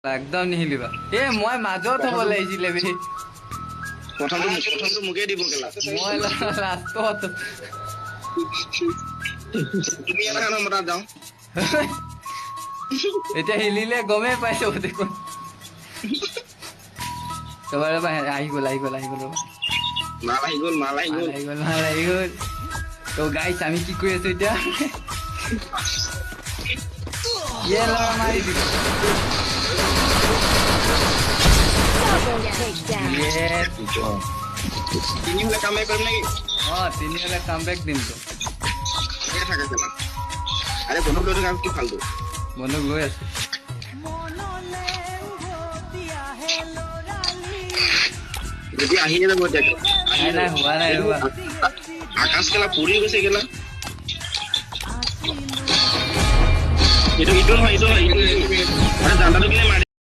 একদম নিহিলিবা এ মই মাজত হ'ব লাগিছিলে বে প্ৰথমটো মোকে দিব কেলা মই লাষ্টত তুমি এটা কাম মৰা যাও এতিয়া হিলিলে গমেই পাইছো দেখোন তবাৰ আহি গ'ল মাল আহি গ'ল তো গাইছ আমি কি কৰি আছো এতিয়া ইয়ে লৰা মাৰি দিলো তিনিহলে কামে কৰিম নেকি তিনিহলে কামবেক দিম তো থাকে কেলা আরে বন্ধু লৈ কাম কি ফালতু বন্ধু গৈ আছে যদি আহি যাব দেখো নাই হোৱা নাই আকাশ কেলা পুৰি গৈছে কেলা itu নহয় আৰে জানলাটো কিনে মাৰি